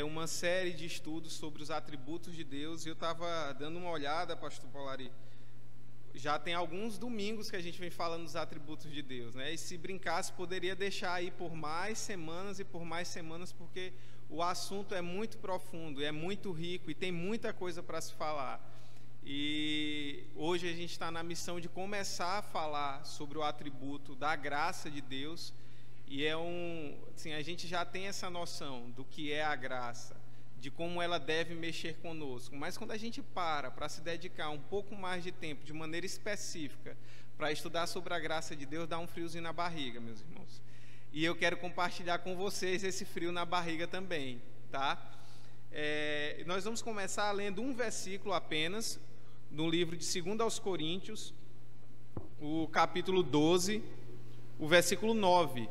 uma série de estudos sobre os atributos de Deus, e eu estava dando uma olhada, pastor Polari, já tem alguns domingos que a gente vem falando dos atributos de Deus, né? E se brincasse, poderia deixar aí por mais semanas e por mais semanas, porque o assunto é muito profundo, é muito rico e tem muita coisa para se falar. E hoje a gente está na missão de começar a falar sobre o atributo da graça de Deus, e assim, a gente já tem essa noção do que é a graça, de como ela deve mexer conosco, mas quando a gente para se dedicar um pouco mais de tempo, de maneira específica, para estudar sobre a graça de Deus, dá um friozinho na barriga, meus irmãos. E eu quero compartilhar com vocês esse frio na barriga também, tá? Nós vamos começar lendo um versículo apenas, no livro de 2 aos Coríntios, o capítulo 12, o versículo 9.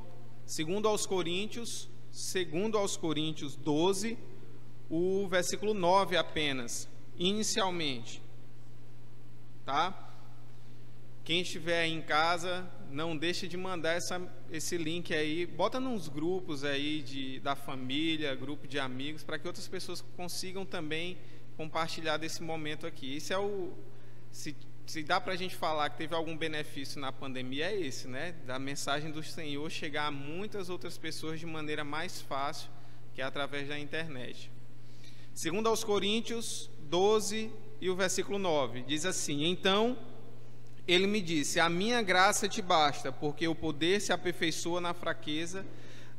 2 aos Coríntios 12, o versículo 9 apenas, inicialmente, tá? Quem estiver aí em casa, não deixe de mandar esse link aí, bota nos grupos aí da família, grupo de amigos, para que outras pessoas consigam também compartilhar desse momento aqui. Esse se dá para a gente falar que teve algum benefício na pandemia, é esse, né? Da mensagem do Senhor chegar a muitas outras pessoas de maneira mais fácil, que é através da internet. 2 aos Coríntios 12 e o versículo 9, diz assim: Então ele me disse, a minha graça te basta, porque o poder se aperfeiçoa na fraqueza,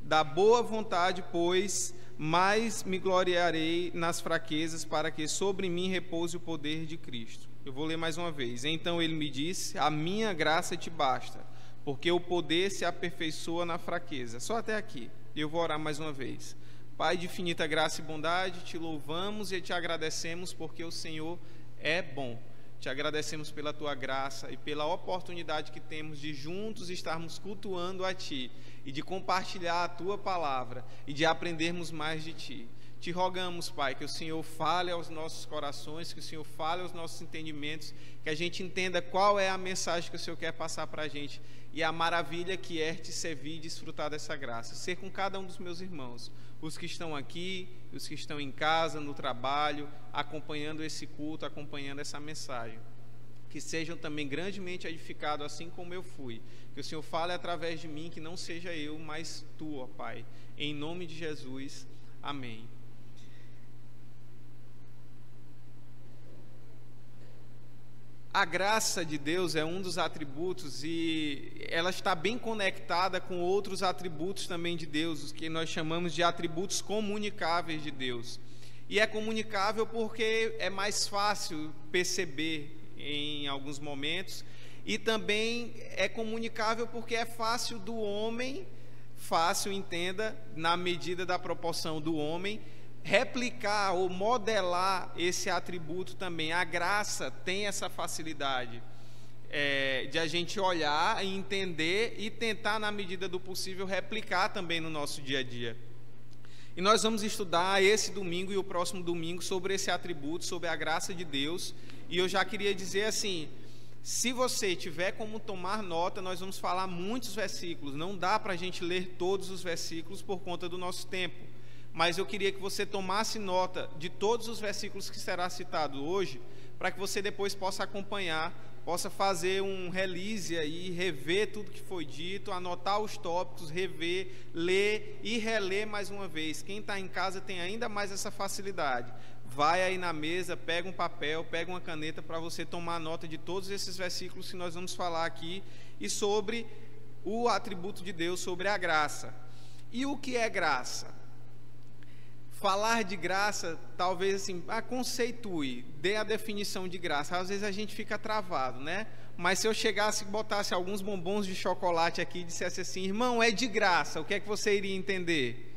da boa vontade, pois, mais me gloriarei nas fraquezas, para que sobre mim repouse o poder de Cristo. Eu vou ler mais uma vez. Então ele me disse, a minha graça te basta, porque o poder se aperfeiçoa na fraqueza. Só até aqui. Eu vou orar mais uma vez. Pai de infinita graça e bondade, te louvamos e te agradecemos, porque o Senhor é bom. Te agradecemos pela tua graça e pela oportunidade que temos de juntos estarmos cultuando a Ti e de compartilhar a Tua palavra e de aprendermos mais de Ti. Te rogamos, Pai, que o Senhor fale aos nossos corações, que o Senhor fale aos nossos entendimentos, que a gente entenda qual é a mensagem que o Senhor quer passar para a gente e a maravilha que é te servir e desfrutar dessa graça. Ser com cada um dos meus irmãos, os que estão aqui, os que estão em casa, no trabalho, acompanhando esse culto, acompanhando essa mensagem. Que sejam também grandemente edificados, assim como eu fui. Que o Senhor fale através de mim, que não seja eu, mas Tu, ó Pai. Em nome de Jesus, amém. A graça de Deus é um dos atributos e ela está bem conectada com outros atributos também de Deus, os que nós chamamos de atributos comunicáveis de Deus. E é comunicável porque é mais fácil perceber em alguns momentos, e também é comunicável porque é fácil do homem, entenda, na medida da proporção do homem, replicar ou modelar esse atributo também. A graça tem essa facilidade de a gente olhar e entender e tentar, na medida do possível, replicar também no nosso dia a dia. E nós vamos estudar esse domingo e o próximo domingo sobre esse atributo, sobre a graça de Deus. E eu já queria dizer assim, se você tiver como tomar nota, nós vamos falar muitos versículos. Não dá para a gente ler todos os versículos por conta do nosso tempo. Mas eu queria que você tomasse nota de todos os versículos que será citado hoje, para que você depois possa acompanhar, possa fazer um release aí, rever tudo que foi dito, anotar os tópicos, rever, ler e reler mais uma vez. Quem está em casa tem ainda mais essa facilidade. Vai aí na mesa, pega um papel, pega uma caneta para você tomar nota de todos esses versículos que nós vamos falar aqui e sobre o atributo de Deus, sobre a graça. E o que é graça? Falar de graça, talvez assim, conceitue, dê a definição de graça. Às vezes a gente fica travado, né? Mas se eu chegasse e botasse alguns bombons de chocolate aqui e dissesse assim, irmão, é de graça, o que é que você iria entender?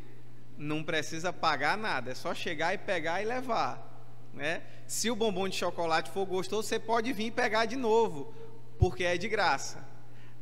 Não precisa pagar nada, é só chegar e pegar e levar, né? Se o bombom de chocolate for gostoso, você pode vir e pegar de novo, porque é de graça.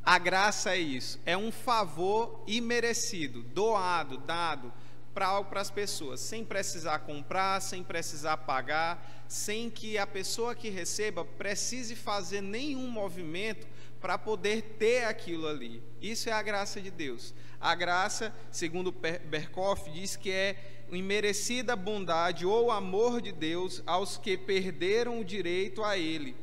A graça é isso, é um favor imerecido, doado, dado para as pessoas, sem precisar comprar, sem precisar pagar, sem que a pessoa que receba precise fazer nenhum movimento para poder ter aquilo ali. Isso é a graça de Deus. A graça, segundo Berkhoff, diz que é imerecida bondade ou amor de Deus aos que perderam o direito a ele.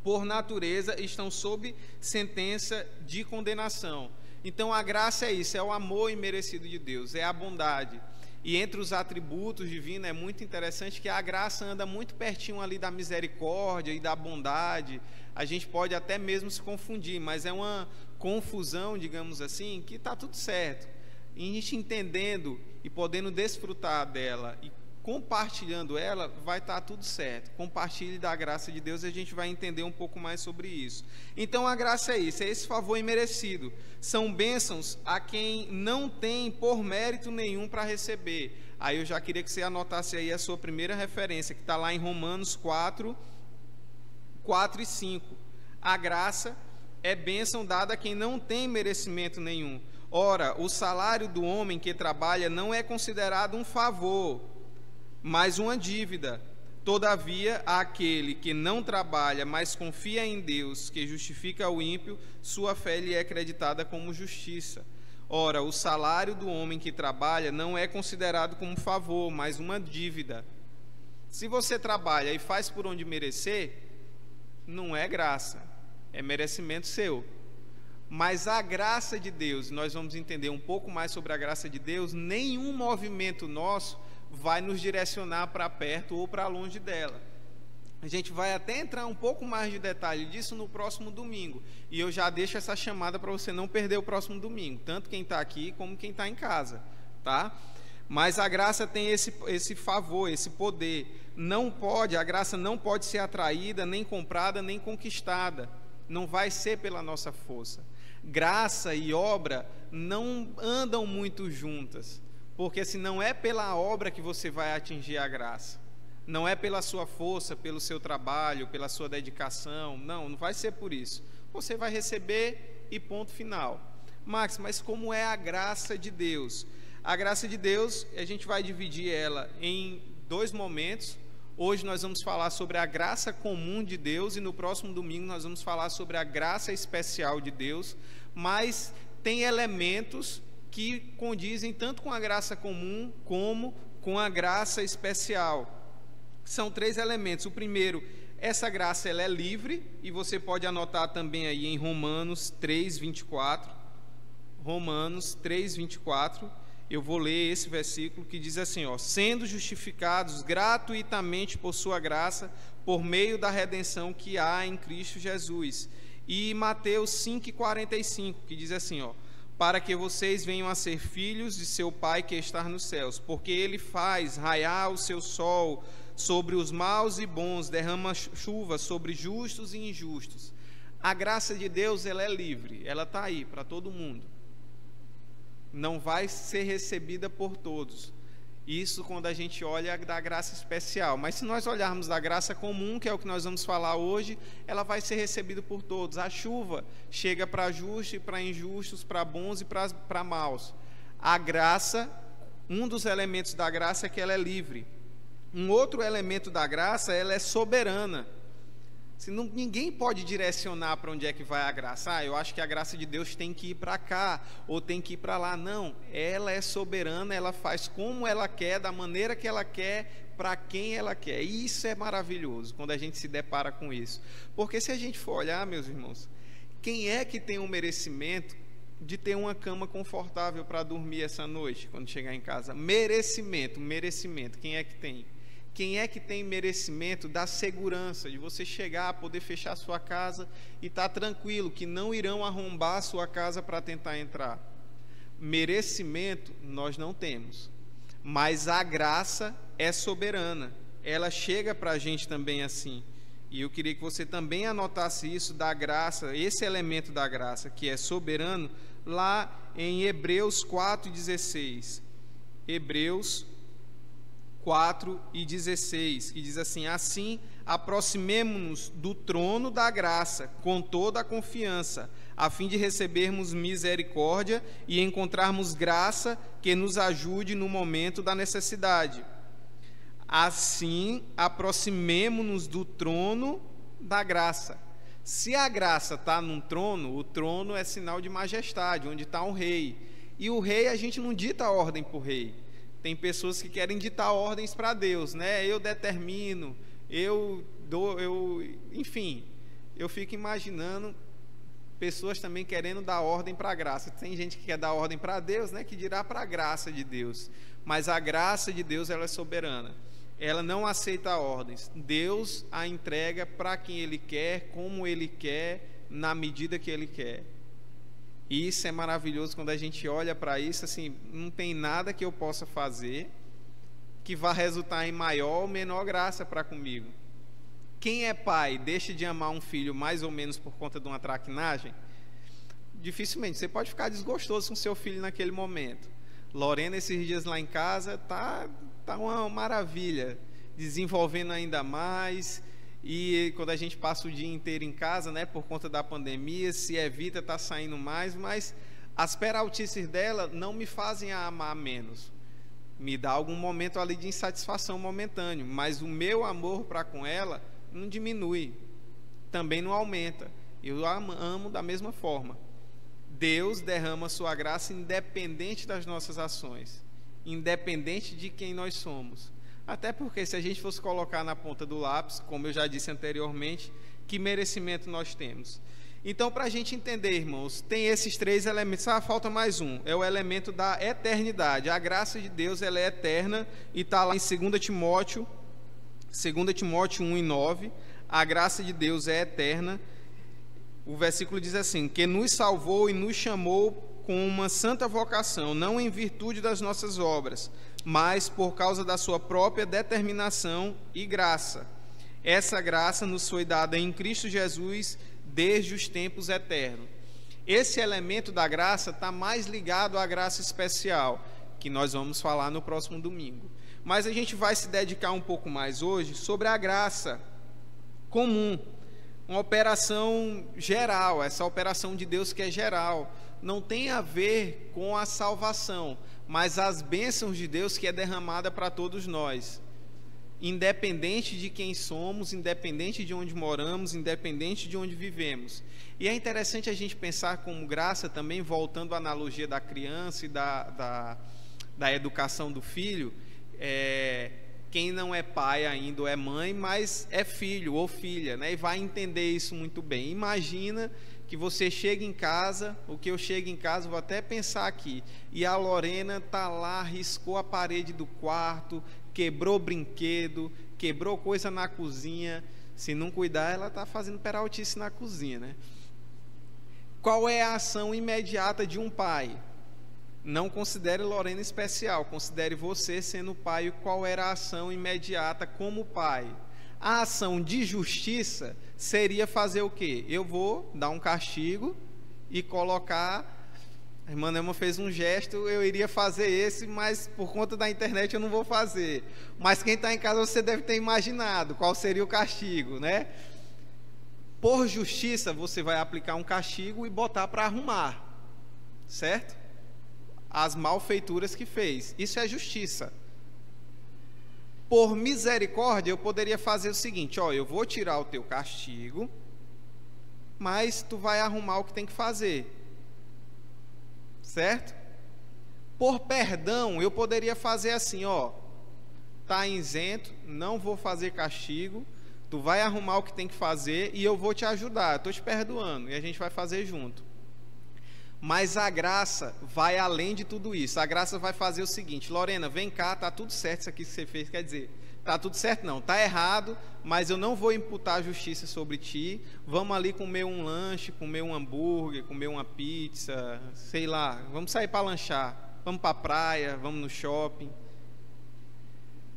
Por natureza, estão sob sentença de condenação. Então, a graça é isso, é o amor imerecido de Deus, é a bondade. E entre os atributos divinos é muito interessante que a graça anda muito pertinho ali da misericórdia e da bondade. A gente pode até mesmo se confundir, mas é uma confusão, digamos assim, que está tudo certo. E a gente entendendo e podendo desfrutar dela e compartilhando ela, vai estar tudo certo. Compartilhe da graça de Deus e a gente vai entender um pouco mais sobre isso. Então a graça é isso, é esse favor imerecido. São bênçãos a quem não tem por mérito nenhum para receber. Aí eu já queria que você anotasse aí a sua primeira referência, que está lá em Romanos 4 e 5. A graça é bênção dada a quem não tem merecimento nenhum. Ora, o salário do homem que trabalha não é considerado um favor, mas uma dívida. Todavia, aquele que não trabalha, mas confia em Deus, que justifica o ímpio, sua fé lhe é acreditada como justiça. Ora, o salário do homem que trabalha não é considerado como favor, mas uma dívida. Se você trabalha e faz por onde merecer, não é graça, é merecimento seu. Mas a graça de Deus, nós vamos entender um pouco mais sobre a graça de Deus, nenhum movimento nosso vai nos direcionar para perto ou para longe dela. A gente vai até entrar um pouco mais de detalhe disso no próximo domingo. E eu já deixo essa chamada para você não perder o próximo domingo, tanto quem está aqui como quem está em casa, tá? Mas a graça tem esse favor, esse poder. A graça não pode ser atraída, nem comprada, nem conquistada. Não vai ser pela nossa força. Graça e obra não andam muito juntas, porque se não é pela obra que você vai atingir a graça, não é pela sua força, pelo seu trabalho, pela sua dedicação, não vai ser por isso. Você vai receber e ponto final. Max, mas como é a graça de Deus? A graça de Deus, a gente vai dividir ela em dois momentos. Hoje nós vamos falar sobre a graça comum de Deus e no próximo domingo nós vamos falar sobre a graça especial de Deus, mas tem elementos que condizem tanto com a graça comum como com a graça especial. São três elementos. O primeiro, essa graça ela é livre, e você pode anotar também aí em Romanos 3:24. Romanos 3:24. Eu vou ler esse versículo que diz assim, sendo justificados gratuitamente por sua graça, por meio da redenção que há em Cristo Jesus. E Mateus 5:45, que diz assim, para que vocês venham a ser filhos de seu Pai que está nos céus, porque Ele faz raiar o seu sol sobre os maus e bons, derrama chuva sobre justos e injustos. A graça de Deus, ela é livre, ela está aí para todo mundo. Não vai ser recebida por todos. Isso quando a gente olha da graça especial. Mas se nós olharmos da graça comum, que é o que nós vamos falar hoje, ela vai ser recebida por todos. A chuva chega para justos e para injustos, para bons e para maus. A graça, um dos elementos da graça é que ela é livre. Um outro elemento da graça, ela é soberana. Ninguém pode direcionar para onde é que vai a graça. Eu acho que a graça de Deus tem que ir para cá, ou tem que ir para lá. Não, ela é soberana, ela faz como ela quer, da maneira que ela quer, para quem ela quer. E isso é maravilhoso, quando a gente se depara com isso. Porque se a gente for olhar, meus irmãos, quem é que tem o merecimento de ter uma cama confortável para dormir essa noite, quando chegar em casa? Merecimento, quem é que tem? Quem é que tem merecimento da segurança de você chegar, poder fechar a sua casa e estar tranquilo, que não irão arrombar a sua casa para tentar entrar? Merecimento nós não temos, mas a graça é soberana, ela chega para a gente também assim. E eu queria que você também anotasse isso da graça, esse elemento da graça que é soberano, lá em Hebreus 4:16. Hebreus 4:16, que diz assim: assim aproximemo-nos do trono da graça com toda a confiança, a fim de recebermos misericórdia e encontrarmos graça que nos ajude no momento da necessidade. Assim aproximemo-nos do trono da graça. Se a graça está num trono, o trono é sinal de majestade, onde está um rei. E o rei, a gente não dita a ordem para o rei. Tem pessoas que querem ditar ordens para Deus, né? Eu determino, eu dou, enfim, eu fico imaginando pessoas também querendo dar ordem para a graça. Tem gente que quer dar ordem para Deus, né? Que dirá para a graça de Deus. Mas a graça de Deus, ela é soberana. Ela não aceita ordens. Deus a entrega para quem Ele quer, como Ele quer, na medida que Ele quer. E isso é maravilhoso quando a gente olha para isso, assim, não tem nada que eu possa fazer que vá resultar em maior ou menor graça para comigo. Quem é pai deixa de amar um filho mais ou menos por conta de uma traquinagem? Dificilmente. Você pode ficar desgostoso com seu filho naquele momento. Lorena, esses dias lá em casa, tá uma maravilha, desenvolvendo ainda mais. E quando a gente passa o dia inteiro em casa, né, por conta da pandemia, se evita estar saindo mais, mas as peraltices dela não me fazem a amar menos. Me dá algum momento ali de insatisfação momentâneo, mas o meu amor para com ela não diminui, também não aumenta. Eu a amo da mesma forma. Deus derrama sua graça independente das nossas ações, independente de quem nós somos. Até porque se a gente fosse colocar na ponta do lápis, como eu já disse anteriormente, que merecimento nós temos. Então, para a gente entender, irmãos, tem esses três elementos. Falta mais um, é o elemento da eternidade. A graça de Deus, ela é eterna, e está lá em 2 Timóteo 1:9, a graça de Deus é eterna. O versículo diz assim, que nos salvou e nos chamou com uma santa vocação, não em virtude das nossas obras, mas por causa da sua própria determinação e graça. Essa graça nos foi dada em Cristo Jesus desde os tempos eternos. Esse elemento da graça está mais ligado à graça especial, que nós vamos falar no próximo domingo. Mas a gente vai se dedicar um pouco mais hoje sobre a graça comum, uma operação geral, essa operação de Deus que é geral, não tem a ver com a salvação, mas as bênçãos de Deus que é derramada para todos nós, independente de quem somos, independente de onde moramos, independente de onde vivemos. E é interessante a gente pensar como graça também, voltando à analogia da criança e da educação do filho, quem não é pai ainda ou é mãe, mas é filho ou filha, né? E vai entender isso muito bem. Imagina que você chega em casa, o que eu chego em casa, vou até pensar aqui, e a Lorena está lá, riscou a parede do quarto, quebrou brinquedo, quebrou coisa na cozinha. Se não cuidar, ela está fazendo peraltice na cozinha, né? Qual é a ação imediata de um pai? Não considere Lorena especial, considere você sendo pai. Qual era a ação imediata como pai? A ação de justiça seria fazer o quê? Eu vou dar um castigo e colocar... A irmã Nelma fez um gesto, eu iria fazer esse, mas por conta da internet eu não vou fazer. Mas quem está em casa, você deve ter imaginado qual seria o castigo, né? Por justiça, você vai aplicar um castigo e botar para arrumar, certo? As malfeituras que fez. Isso é justiça. Por misericórdia, eu poderia fazer o seguinte, ó, eu vou tirar o teu castigo, mas tu vai arrumar o que tem que fazer. Certo? Por perdão, eu poderia fazer assim, ó, tá isento, não vou fazer castigo, tu vai arrumar o que tem que fazer e eu vou te ajudar, estou te perdoando, e a gente vai fazer junto. Mas a graça vai além de tudo isso. A graça vai fazer o seguinte, Lorena, vem cá, tá tudo certo isso aqui que você fez, quer dizer, tá tudo certo não, tá errado, mas eu não vou imputar a justiça sobre ti, vamos ali comer um lanche, comer um hambúrguer, comer uma pizza, sei lá, vamos sair para lanchar, vamos para a praia, vamos no shopping.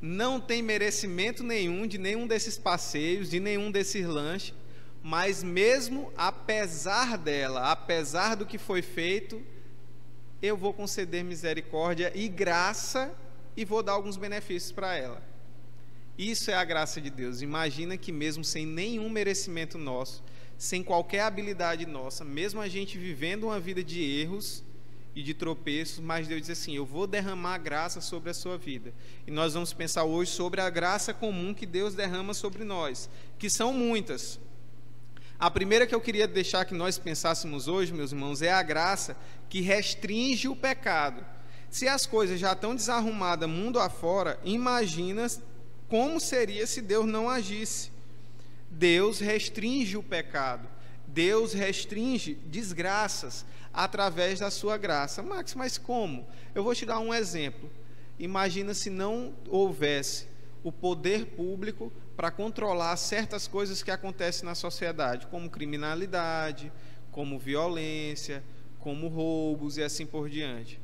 Não tem merecimento nenhum de nenhum desses passeios, de nenhum desses lanches, mas mesmo apesar dela, apesar do que foi feito, eu vou conceder misericórdia e graça e vou dar alguns benefícios para ela. Isso é a graça de Deus. Imagina que mesmo sem nenhum merecimento nosso, sem qualquer habilidade nossa, mesmo a gente vivendo uma vida de erros e de tropeços, mas Deus diz assim, eu vou derramar graça sobre a sua vida. E nós vamos pensar hoje sobre a graça comum que Deus derrama sobre nós, que são muitas. A primeira que eu queria deixar que nós pensássemos hoje, meus irmãos, é a graça que restringe o pecado. Se as coisas já estão desarrumadas mundo afora, imagina como seria se Deus não agisse. Deus restringe o pecado, Deus restringe desgraças através da sua graça. Max, mas como? Eu vou te dar um exemplo. Imagina se não houvesse o poder público para controlar certas coisas que acontecem na sociedade, como criminalidade, como violência, como roubos e assim por diante.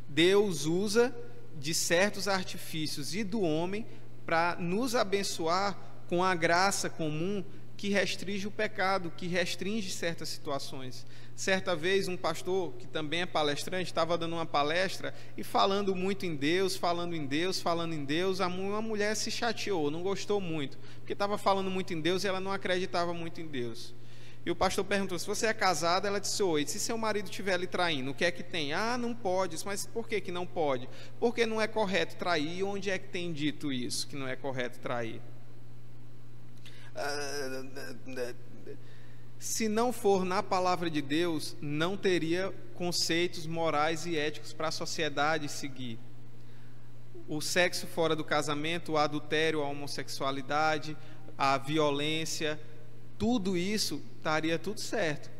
Deus usa de certos artifícios e do homem para nos abençoar com a graça comum que restringe o pecado, que restringe certas situações. Certa vez um pastor, que também é palestrante, estava dando uma palestra e falando muito em Deus, falando em Deus, falando em Deus. Uma mulher se chateou, não gostou muito, porque estava falando muito em Deus e ela não acreditava muito em Deus. E o pastor perguntou: se você é casada? Ela disse: oi. Se seu marido estiver lhe traindo, o que é que tem? Ah, não pode. Mas por que não pode? Porque não é correto trair. E onde é que tem dito isso, que não é correto trair? Se não for na palavra de Deus, não teria conceitos morais e éticos para a sociedade seguir. O sexo fora do casamento, o adultério, a homossexualidade, a violência, tudo isso estaria tudo certo.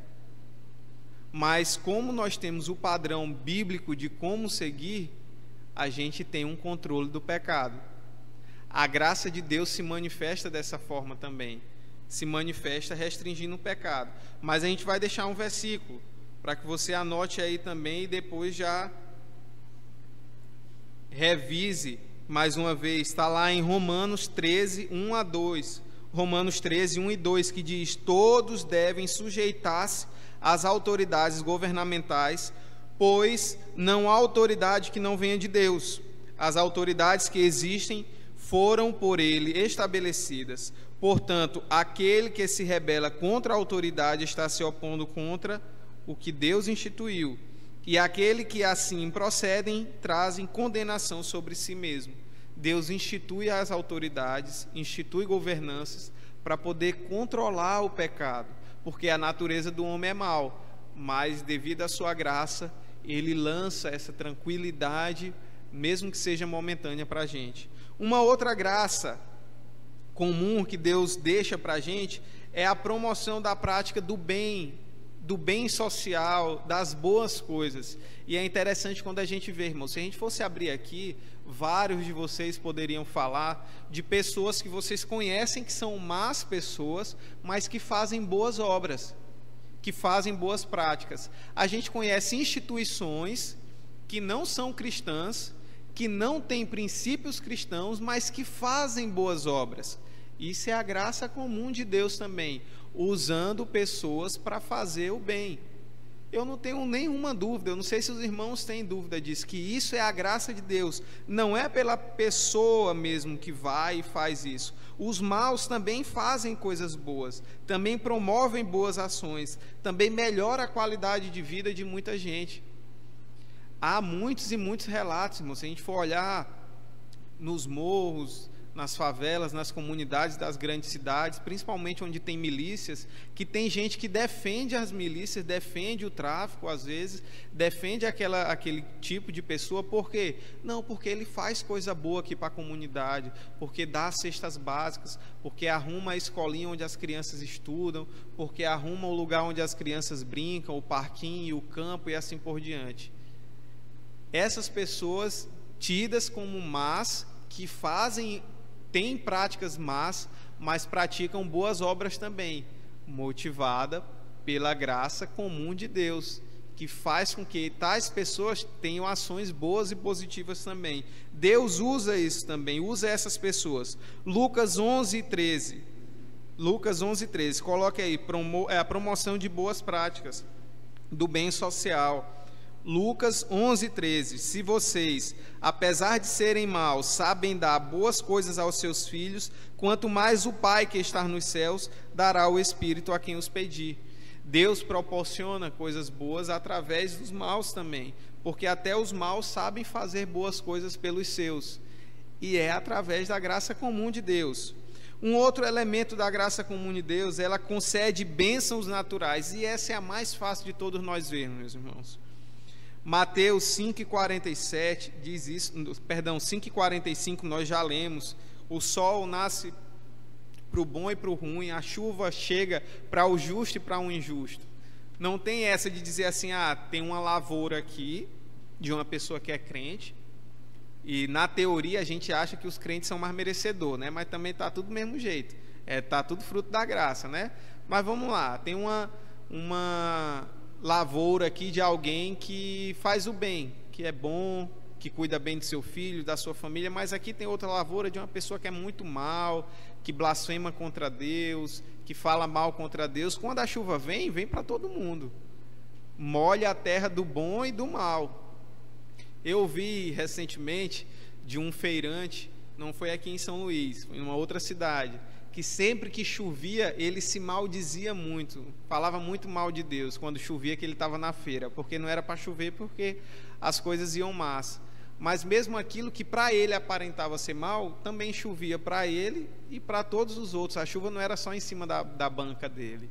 Mas como nós temos o padrão bíblico de como seguir, a gente tem um controle do pecado. A graça de Deus se manifesta dessa forma também. Se manifesta restringindo o pecado. Mas a gente vai deixar um versículo para que você anote aí também e depois já revise mais uma vez. Está lá em Romanos 13, 1 a 2. Romanos 13, 1 e 2, que diz: todos devem sujeitar-se às autoridades governamentais, pois não há autoridade que não venha de Deus. As autoridades que existem foram por ele estabelecidas. Portanto, aquele que se rebela contra a autoridade está se opondo contra o que Deus instituiu. E aquele que assim procedem, trazem condenação sobre si mesmo. Deus institui as autoridades, institui governanças para poder controlar o pecado, porque a natureza do homem é mau, mas devido à sua graça, ele lança essa tranquilidade, mesmo que seja momentânea, para a gente. Uma outra graça comum que Deus deixa para a gente é a promoção da prática do bem social, das boas coisas. E é interessante quando a gente vê, irmão, se a gente fosse abrir aqui, vários de vocês poderiam falar de pessoas que vocês conhecem que são más pessoas, mas que fazem boas obras, que fazem boas práticas. A gente conhece instituições que não são cristãs, que não têm princípios cristãos, mas que fazem boas obras. Isso é a graça comum de Deus também, usando pessoas para fazer o bem. Eu não tenho nenhuma dúvida, eu não sei se os irmãos têm dúvida disso, que isso é a graça de Deus. Não é pela pessoa mesmo que vai e faz isso. Os maus também fazem coisas boas, também promovem boas ações, também melhora a qualidade de vida de muita gente. Há muitos e muitos relatos, irmão. Se a gente for olhar nos morros, nas favelas, nas comunidades das grandes cidades, principalmente onde tem milícias, que tem gente que defende as milícias, defende o tráfico, às vezes, defende aquele tipo de pessoa. Por quê? Não, porque ele faz coisa boa aqui para a comunidade, porque dá cestas básicas, porque arruma a escolinha onde as crianças estudam, porque arruma o lugar onde as crianças brincam, o parquinho, o campo e assim por diante. Essas pessoas tidas como más, que têm práticas más, mas praticam boas obras também, motivada pela graça comum de Deus, que faz com que tais pessoas tenham ações boas e positivas também. Deus usa isso também, usa essas pessoas. Lucas 11:13. Lucas 11:13. Coloque aí, a promoção de boas práticas, do bem social. Lucas 11:13. Se vocês, apesar de serem maus, sabem dar boas coisas aos seus filhos, quanto mais o Pai que está nos céus dará o Espírito a quem os pedir. Deus proporciona coisas boas através dos maus também, porque até os maus sabem fazer boas coisas pelos seus, e é através da graça comum de Deus. Um outro elemento da graça comum de Deus, ela concede bênçãos naturais, e essa é a mais fácil de todos nós vermos, meus irmãos. Mateus 5,47 diz isso, perdão, 5,45 nós já lemos: o sol nasce para o bom e para o ruim, a chuva chega para o justo e para o injusto. Não tem essa de dizer assim, tem uma lavoura aqui de uma pessoa que é crente, e na teoria a gente acha que os crentes são mais merecedores, né? Mas também está tudo do mesmo jeito, está tudo fruto da graça, né? Mas vamos lá, tem uma lavoura aqui de alguém que faz o bem, que é bom, que cuida bem do seu filho, da sua família, mas aqui tem outra lavoura de uma pessoa que é muito mal, que blasfema contra Deus, que fala mal contra Deus. Quando a chuva vem para todo mundo, molha a terra do bom e do mal. Eu ouvi recentemente de um feirante, não foi aqui em São Luís, foi em uma outra cidade, que sempre que chovia ele se maldizia muito, falava muito mal de Deus quando chovia, que ele estava na feira, porque não era para chover, porque as coisas iam más. Mas mesmo aquilo que para ele aparentava ser mal, também chovia para ele e para todos os outros. A chuva não era só em cima da banca dele.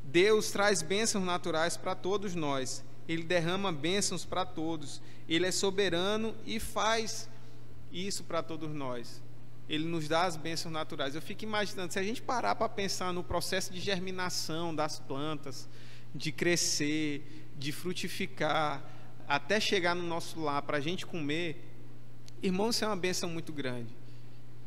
Deus traz bênçãos naturais para todos nós. Ele derrama bênçãos para todos. Ele é soberano e faz isso para todos nós. Ele nos dá as bênçãos naturais. Eu fico imaginando, se a gente parar para pensar no processo de germinação das plantas, de crescer, de frutificar, até chegar no nosso lar para a gente comer, irmão, isso é uma bênção muito grande.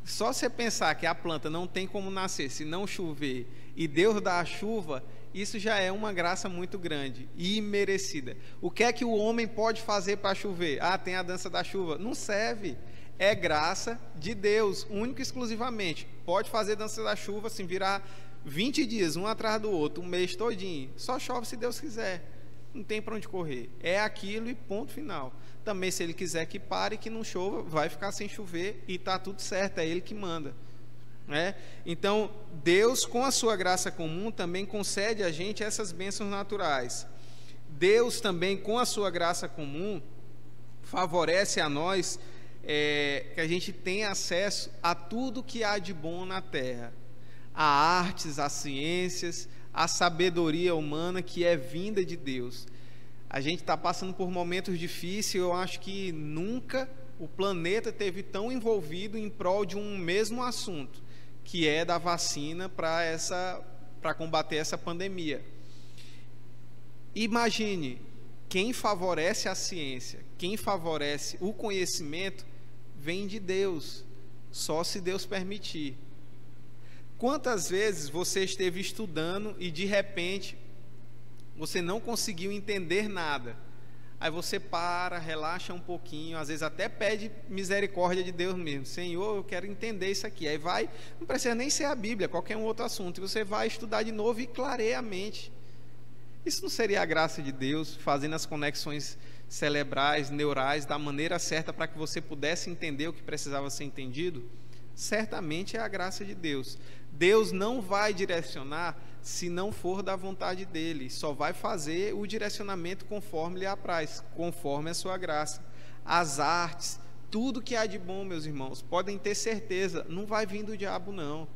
Só você pensar que a planta não tem como nascer se não chover, e Deus dá a chuva, isso já é uma graça muito grande e imerecida. O que é que o homem pode fazer para chover? Tem a dança da chuva. Não serve. É graça de Deus, único e exclusivamente. Pode fazer dança da chuva, assim, virar 20 dias, um atrás do outro, um mês todinho. Só chove se Deus quiser. Não tem para onde correr. É aquilo e ponto final. Também, se Ele quiser que pare, que não chova, vai ficar sem chover e está tudo certo, é Ele que manda. Então, Deus, com a sua graça comum, também concede a gente essas bênçãos naturais. Deus também, com a sua graça comum, favorece a nós que a gente tenha acesso a tudo que há de bom na terra, a artes, a ciências, a sabedoria humana que é vinda de Deus. A gente está passando por momentos difíceis. Eu acho que nunca o planeta esteve tão envolvido em prol de um mesmo assunto, que é da vacina para combater essa pandemia. Imagine, quem favorece a ciência, quem favorece o conhecimento, vem de Deus, só se Deus permitir. Quantas vezes você esteve estudando e de repente você não conseguiu entender nada? Aí você para, relaxa um pouquinho, às vezes até pede misericórdia de Deus mesmo. Senhor, eu quero entender isso aqui. Aí vai, não precisa nem ser a Bíblia, qualquer um outro assunto, e você vai estudar de novo e clareia a mente. Isso não seria a graça de Deus, fazendo as conexões cerebrais, neurais, da maneira certa para que você pudesse entender o que precisava ser entendido? Certamente é a graça de Deus. Deus não vai direcionar se não for da vontade dele, só vai fazer o direcionamento conforme lhe apraz, conforme a sua graça. As artes, tudo que há de bom, meus irmãos, podem ter certeza, não vai vir do diabo, não.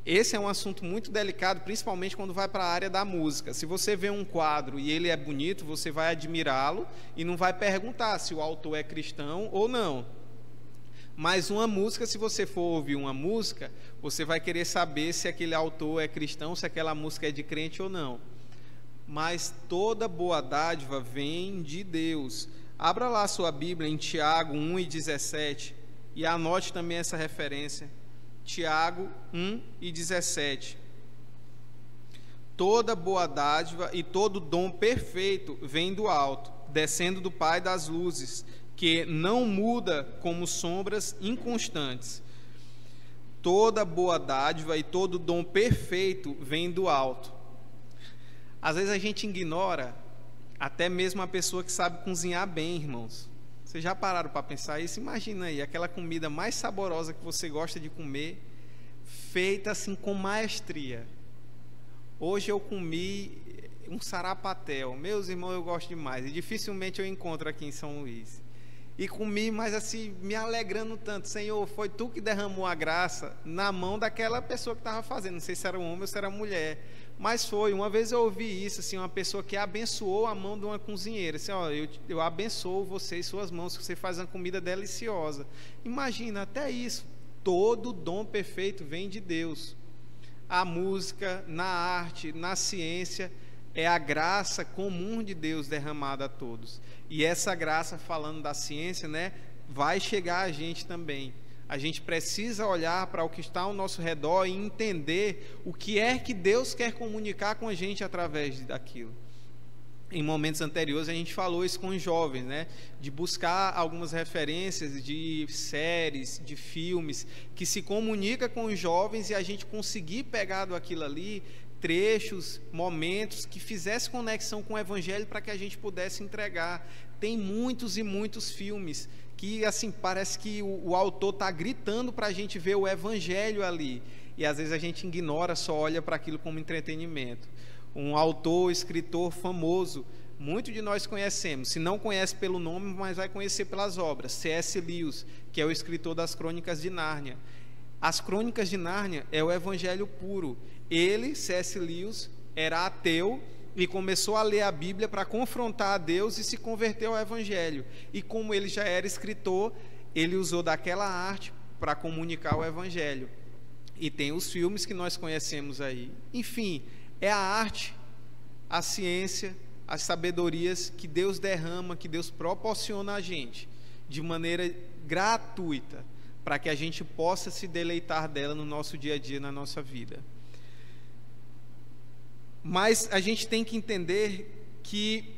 Esse é um assunto muito delicado, principalmente quando vai para a área da música. Se você vê um quadro e ele é bonito, você vai admirá-lo e não vai perguntar se o autor é cristão ou não. Mas uma música, se você for ouvir uma música, você vai querer saber se aquele autor é cristão, se aquela música é de crente ou não. Mas toda boa dádiva vem de Deus. Abra lá a sua Bíblia em Tiago 1:17 e anote também essa referência. Tiago 1:17. Toda boa dádiva e todo dom perfeito vem do alto, descendo do Pai das luzes, que não muda como sombras inconstantes. Toda boa dádiva e todo dom perfeito vem do alto. Às vezes a gente ignora até mesmo a pessoa que sabe cozinhar bem, irmãos. Vocês já pararam para pensar isso? Imagina aí, aquela comida mais saborosa que você gosta de comer, feita assim com maestria. Hoje eu comi um sarapatel. Meus irmãos, eu gosto demais. E dificilmente eu encontro aqui em São Luís. e comi, mas assim, me alegrando tanto. Senhor, foi tu que derramou a graça na mão daquela pessoa que estava fazendo, não sei se era um homem ou se era mulher, mas foi. Uma vez eu ouvi isso, assim, uma pessoa que abençoou a mão de uma cozinheira, assim, ó, eu abençoo você e suas mãos, que você faz uma comida deliciosa. Imagina, até isso, todo dom perfeito vem de Deus. A música, na arte, na ciência, é a graça comum de Deus derramada a todos. E essa graça, falando da ciência, né, vai chegar a gente também. A gente precisa olhar para o que está ao nosso redor e entender o que é que Deus quer comunicar com a gente através daquilo. Em momentos anteriores a gente falou isso com os jovens, né, de buscar algumas referências de séries, de filmes, que se comunica com os jovens e a gente conseguir pegar daquilo ali trechos, momentos que fizesse conexão com o Evangelho para que a gente pudesse entregar. Tem muitos e muitos filmes que, assim, parece que o autor está gritando para a gente ver o Evangelho ali, e às vezes a gente ignora, só olha para aquilo como entretenimento. Um autor, escritor famoso, muito de nós conhecemos, se não conhece pelo nome, mas vai conhecer pelas obras, C.S. Lewis, que é o escritor das Crônicas de Nárnia. As Crônicas de Nárnia é o Evangelho puro. Ele, C.S. Lewis, era ateu e começou a ler a Bíblia para confrontar a Deus e se converteu ao Evangelho. E como ele já era escritor, ele usou daquela arte para comunicar o Evangelho. E tem os filmes que nós conhecemos aí. Enfim, é a arte, a ciência, as sabedorias que Deus derrama, que Deus proporciona a gente, de maneira gratuita, para que a gente possa se deleitar dela no nosso dia a dia, na nossa vida. Mas a gente tem que entender que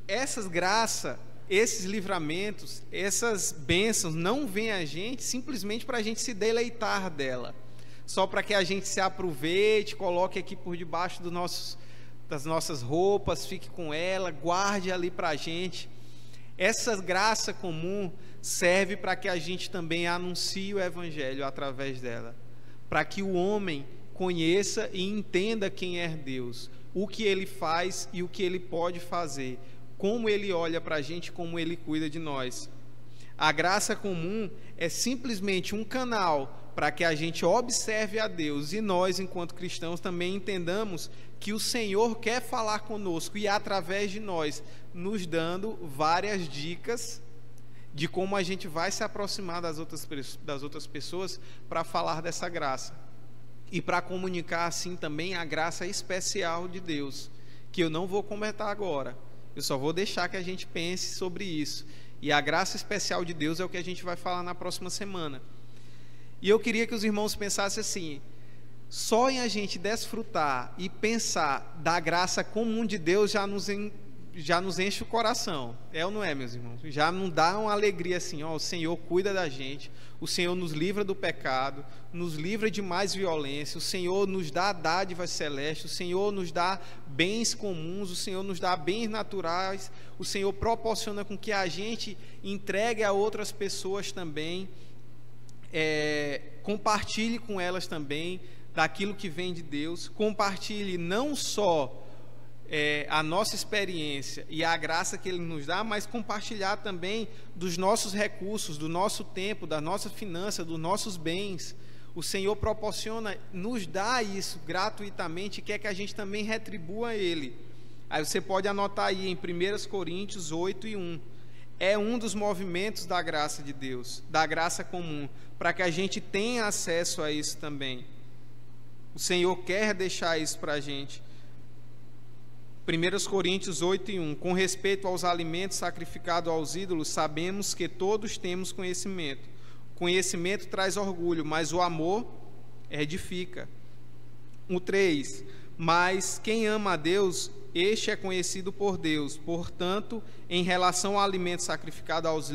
essas graças, esses livramentos, essas bênçãos não vêm a gente simplesmente para a gente se deleitar dela, só para que a gente se aproveite, coloque aqui por debaixo das nossas roupas, fique com ela, guarde ali para a gente. Essa graça comum serve para que a gente também anuncie o Evangelho através dela, para que o homem conheça e entenda quem é Deus, o que Ele faz e o que Ele pode fazer, como Ele olha para a gente, como Ele cuida de nós. A graça comum é simplesmente um canal para que a gente observe a Deus e nós, enquanto cristãos, também entendamos que o Senhor quer falar conosco e através de nós, nos dando várias dicas de como a gente vai se aproximar das outras pessoas para falar dessa graça. E para comunicar assim também a graça especial de Deus, que eu não vou comentar agora, eu só vou deixar que a gente pense sobre isso. E a graça especial de Deus é o que a gente vai falar na próxima semana. E eu queria que os irmãos pensassem assim: só em a gente desfrutar e pensar da graça comum de Deus já nos enche o coração, é ou não é, meus irmãos? Já não dá uma alegria assim, ó, o Senhor cuida da gente, o Senhor nos livra do pecado, nos livra de mais violência, o Senhor nos dá dádivas celestes, o Senhor nos dá bens comuns, o Senhor nos dá bens naturais, o Senhor proporciona com que a gente entregue a outras pessoas também, compartilhe com elas também daquilo que vem de Deus, compartilhe não só a nossa experiência e a graça que Ele nos dá, mas compartilhar também dos nossos recursos, do nosso tempo, da nossa finança, dos nossos bens. O Senhor proporciona, nos dá isso gratuitamente e quer que a gente também retribua a Ele. Aí você pode anotar aí em 1 Coríntios 8:1. É um dos movimentos da graça de Deus, da graça comum, para que a gente tenha acesso a isso também. O Senhor quer deixar isso para a gente. 1 Coríntios 8:1. Com respeito aos alimentos sacrificados aos ídolos, sabemos que todos temos conhecimento. Conhecimento traz orgulho, mas o amor edifica. 3. Mas quem ama a Deus, este é conhecido por Deus. Portanto, em relação ao alimento sacrificado aos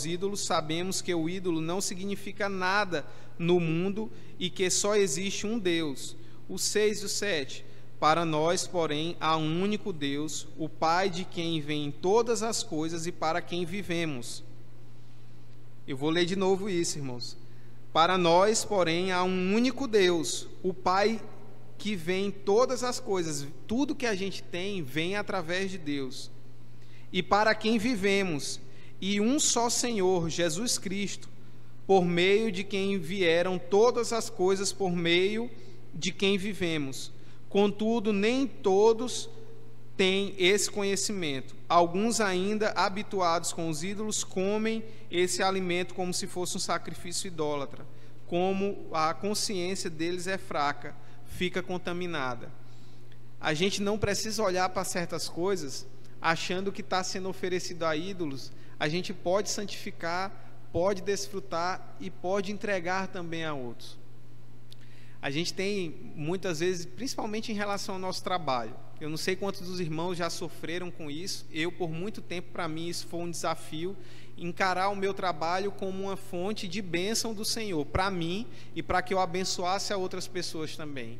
ídolos, sabemos que o ídolo não significa nada no mundo e que só existe um Deus. 6 e 7. Para nós, porém, há um único Deus, o Pai de quem vêm todas as coisas e para quem vivemos. Eu vou ler de novo isso, irmãos. Para nós, porém, há um único Deus, o Pai que vem todas as coisas. Tudo que a gente tem vem através de Deus. E para quem vivemos, e um só Senhor, Jesus Cristo, por meio de quem vieram todas as coisas, por meio de quem vivemos. Contudo, nem todos têm esse conhecimento. Alguns ainda, habituados com os ídolos, comem esse alimento como se fosse um sacrifício idólatra. Como a consciência deles é fraca, fica contaminada. A gente não precisa olhar para certas coisas achando que está sendo oferecido a ídolos. A gente pode santificar, pode desfrutar e pode entregar também a outros. A gente tem, muitas vezes, principalmente em relação ao nosso trabalho, eu não sei quantos dos irmãos já sofreram com isso. Eu, por muito tempo, para mim, isso foi um desafio, encarar o meu trabalho como uma fonte de bênção do Senhor, para mim e para que eu abençoasse a outras pessoas também.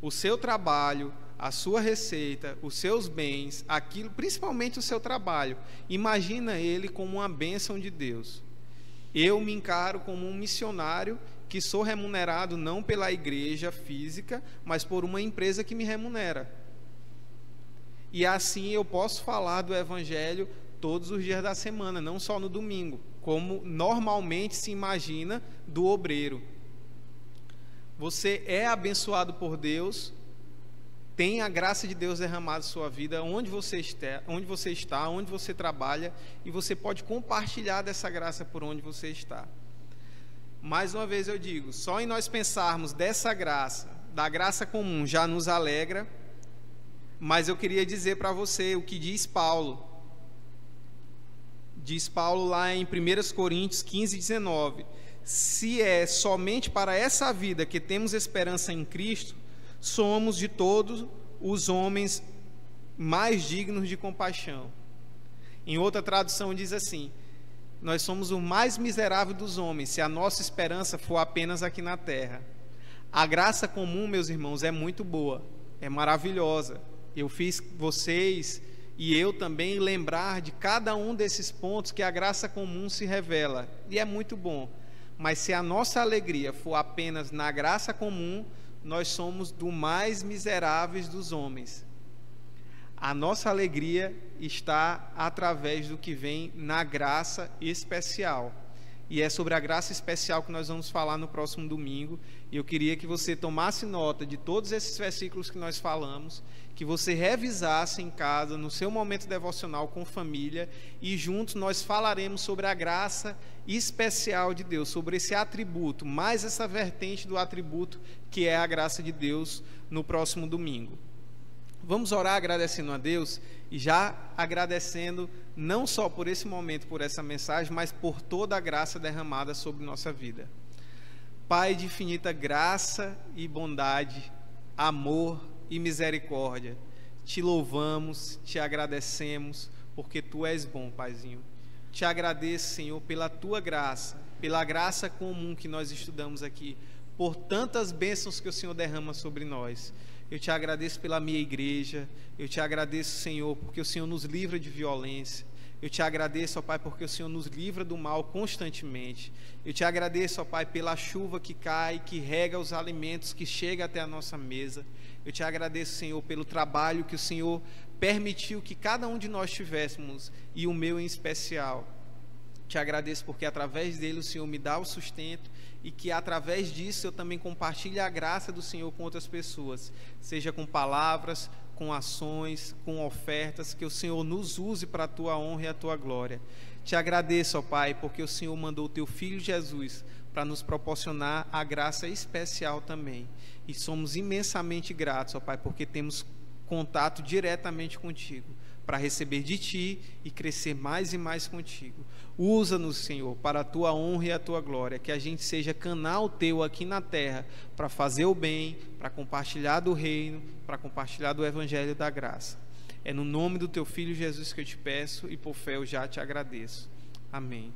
O seu trabalho, a sua receita, os seus bens, aquilo, principalmente o seu trabalho, imagina ele como uma bênção de Deus. Eu me encaro como um missionário que sou remunerado não pela igreja física, mas por uma empresa que me remunera. E assim eu posso falar do Evangelho todos os dias da semana, não só no domingo, como normalmente se imagina do obreiro. Você é abençoado por Deus, tem a graça de Deus derramada em sua vida, onde você está, onde você trabalha, e você pode compartilhar dessa graça por onde você está. Mais uma vez eu digo, só em nós pensarmos dessa graça, da graça comum, já nos alegra, mas eu queria dizer para você o que diz Paulo. Diz Paulo lá em 1 Coríntios 15, 19, se é somente para essa vida que temos esperança em Cristo, somos de todos os homens mais dignos de compaixão. Em outra tradução diz assim, nós somos o mais miserável dos homens, se a nossa esperança for apenas aqui na terra. A graça comum, meus irmãos, é muito boa, é maravilhosa. Eu fiz vocês e eu também lembrar de cada um desses pontos que a graça comum se revela, e é muito bom. Mas se a nossa alegria for apenas na graça comum, nós somos do mais miseráveis dos homens. A nossa alegria está através do que vem na graça especial. E é sobre a graça especial que nós vamos falar no próximo domingo. E eu queria que você tomasse nota de todos esses versículos que nós falamos, que você revisasse em casa, no seu momento devocional com família, e juntos nós falaremos sobre a graça especial de Deus, sobre esse atributo, mais essa vertente do atributo que é a graça de Deus, no próximo domingo. Vamos orar agradecendo a Deus e já agradecendo não só por esse momento, por essa mensagem, mas por toda a graça derramada sobre nossa vida. Pai de infinita graça e bondade, amor e misericórdia, te louvamos, te agradecemos, porque Tu és bom, Paizinho. Te agradeço, Senhor, pela Tua graça, pela graça comum que nós estudamos aqui, por tantas bênçãos que o Senhor derrama sobre nós. Eu te agradeço pela minha igreja, eu te agradeço, Senhor, porque o Senhor nos livra de violência. Eu te agradeço, ó Pai, porque o Senhor nos livra do mal constantemente. Eu te agradeço, ó Pai, pela chuva que cai, que rega os alimentos, que chega até a nossa mesa. Eu te agradeço, Senhor, pelo trabalho que o Senhor permitiu que cada um de nós tivéssemos, e o meu em especial. Te agradeço porque através dele o Senhor me dá o sustento, e que através disso eu também compartilhe a graça do Senhor com outras pessoas, seja com palavras, com ações, com ofertas, que o Senhor nos use para a Tua honra e a Tua glória. Te agradeço, ó Pai, porque o Senhor mandou o Teu Filho Jesus para nos proporcionar a graça especial também, e somos imensamente gratos, ó Pai, porque temos contato diretamente contigo, para receber de Ti e crescer mais e mais contigo. Usa-nos, Senhor, para a Tua honra e a Tua glória, que a gente seja canal Teu aqui na terra, para fazer o bem, para compartilhar do reino, para compartilhar do Evangelho da graça. É no nome do Teu Filho Jesus que eu te peço, e por fé eu já te agradeço. Amém.